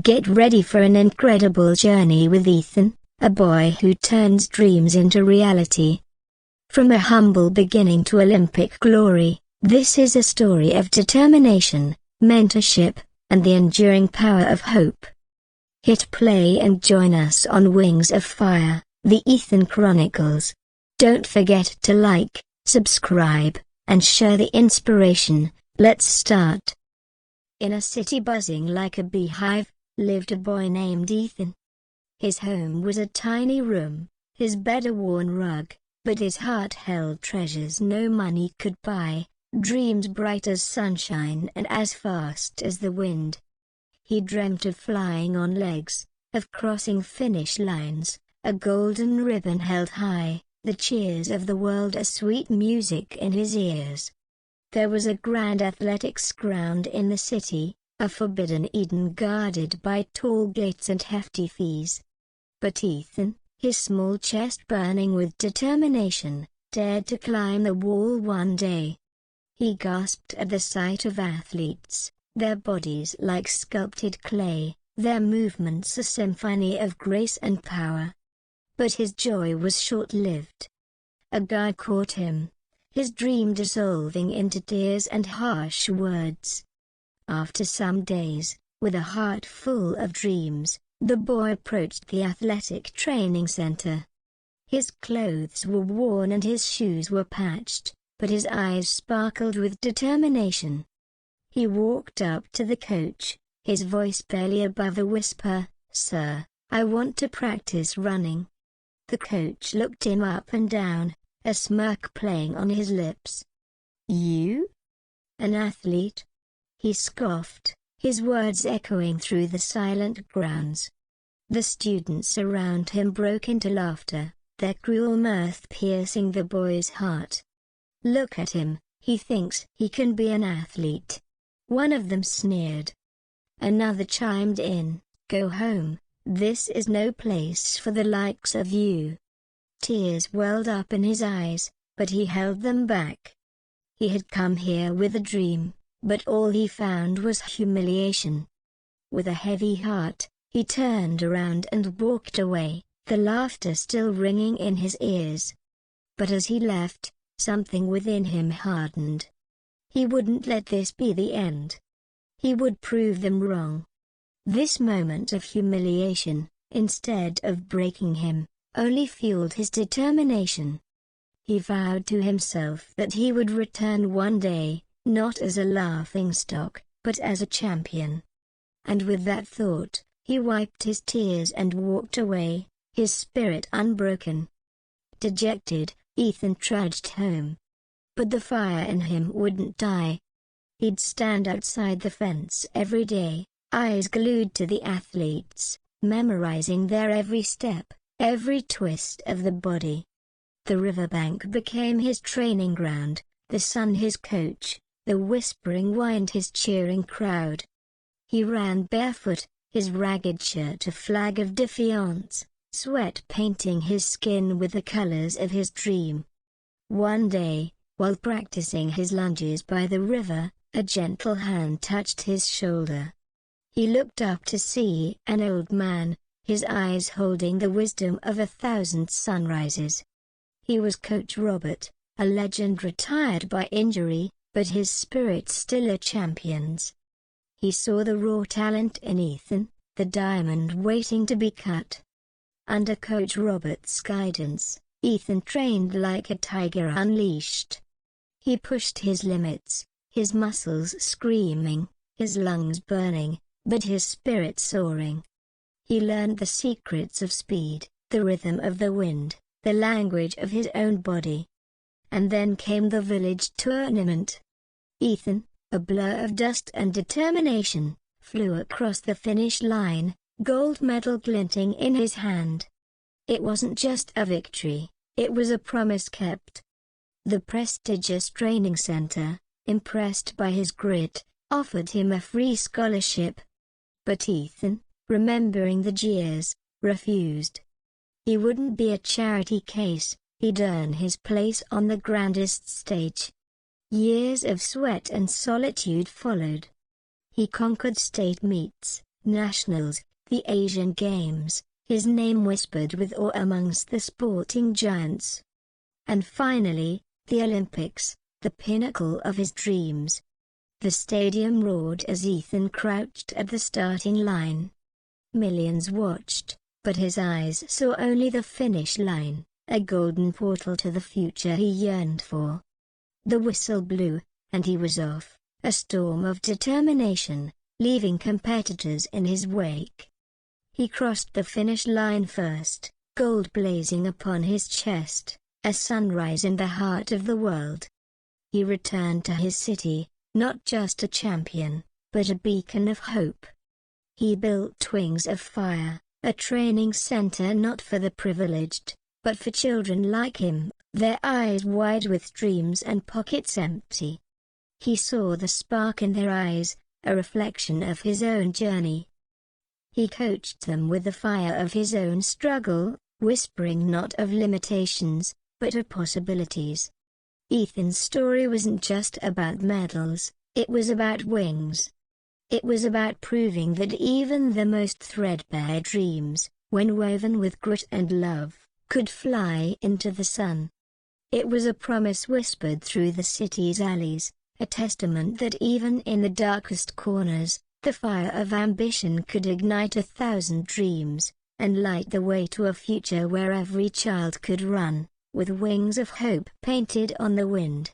Get ready for an incredible journey with Ethan, a boy who turns dreams into reality. From a humble beginning to Olympic glory, this is a story of determination, mentorship, and the enduring power of hope. Hit play and join us on Wings of Fire, the Ethan Chronicles. Don't forget to like, subscribe, and share the inspiration. Let's start. In a city buzzing like a beehive, lived a boy named Ethan. His home was a tiny room, his bed a worn rug, but his heart held treasures no money could buy, dreams bright as sunshine and as fast as the wind. He dreamt of flying on legs, of crossing finish lines, a golden ribbon held high, the cheers of the world a sweet music in his ears. There was a grand athletics ground in the city, a forbidden Eden guarded by tall gates and hefty fees. But Ethan, his small chest burning with determination, dared to climb the wall one day. He gasped at the sight of athletes, their bodies like sculpted clay, their movements a symphony of grace and power. But his joy was short-lived. A guard caught him, his dream dissolving into tears and harsh words. After some days, with a heart full of dreams, the boy approached the athletic training center. His clothes were worn and his shoes were patched, but his eyes sparkled with determination. He walked up to the coach, his voice barely above a whisper, "Sir, I want to practice running." The coach looked him up and down, a smirk playing on his lips. "You? An athlete?" He scoffed, his words echoing through the silent grounds. The students around him broke into laughter, their cruel mirth piercing the boy's heart. "Look at him, he thinks he can be an athlete." One of them sneered. Another chimed in, "Go home, this is no place for the likes of you." Tears welled up in his eyes, but he held them back. He had come here with a dream, but all he found was humiliation. With a heavy heart, he turned around and walked away, the laughter still ringing in his ears. But as he left, something within him hardened. He wouldn't let this be the end. He would prove them wrong. This moment of humiliation, instead of breaking him, only fueled his determination. He vowed to himself that he would return one day, not as a laughingstock, but as a champion. And with that thought, he wiped his tears and walked away, his spirit unbroken. Dejected, Ethan trudged home. But the fire in him wouldn't die. He'd stand outside the fence every day, eyes glued to the athletes, memorizing their every step, every twist of the body. The riverbank became his training ground, the sun his coach, the whispering wind his cheering crowd. He ran barefoot, his ragged shirt a flag of defiance, sweat painting his skin with the colors of his dream. One day, while practicing his lunges by the river, a gentle hand touched his shoulder. He looked up to see an old man, his eyes holding the wisdom of 1,000 sunrises. He was Coach Robert, a legend retired by injury, but his spirit still a champion's. He saw the raw talent in Ethan, the diamond waiting to be cut. Under Coach Robert's guidance, Ethan trained like a tiger unleashed. He pushed his limits, his muscles screaming, his lungs burning, but his spirit soaring. He learned the secrets of speed, the rhythm of the wind, the language of his own body. And then came the village tournament. Ethan, a blur of dust and determination, flew across the finish line, gold medal glinting in his hand. It wasn't just a victory, it was a promise kept. The prestigious training center, impressed by his grit, offered him a free scholarship. But Ethan, remembering the jeers, refused. He wouldn't be a charity case, he'd earn his place on the grandest stage. Years of sweat and solitude followed. He conquered state meets, Nationals, the Asian Games, his name whispered with awe amongst the sporting giants. And finally, the Olympics, the pinnacle of his dreams. The stadium roared as Ethan crouched at the starting line. Millions watched, but his eyes saw only the finish line, a golden portal to the future he yearned for. The whistle blew, and he was off, a storm of determination, leaving competitors in his wake. He crossed the finish line first, gold blazing upon his chest, a sunrise in the heart of the world. He returned to his city, not just a champion, but a beacon of hope. He built Wings of Fire, a training center not for the privileged, but for children like him, their eyes wide with dreams and pockets empty. He saw the spark in their eyes, a reflection of his own journey. He coached them with the fire of his own struggle, whispering not of limitations, but of possibilities. Ethan's story wasn't just about medals, it was about wings. It was about proving that even the most threadbare dreams, when woven with grit and love, could fly into the sun. It was a promise whispered through the city's alleys, a testament that even in the darkest corners, the fire of ambition could ignite 1,000 dreams, and light the way to a future where every child could run, with wings of hope painted on the wind.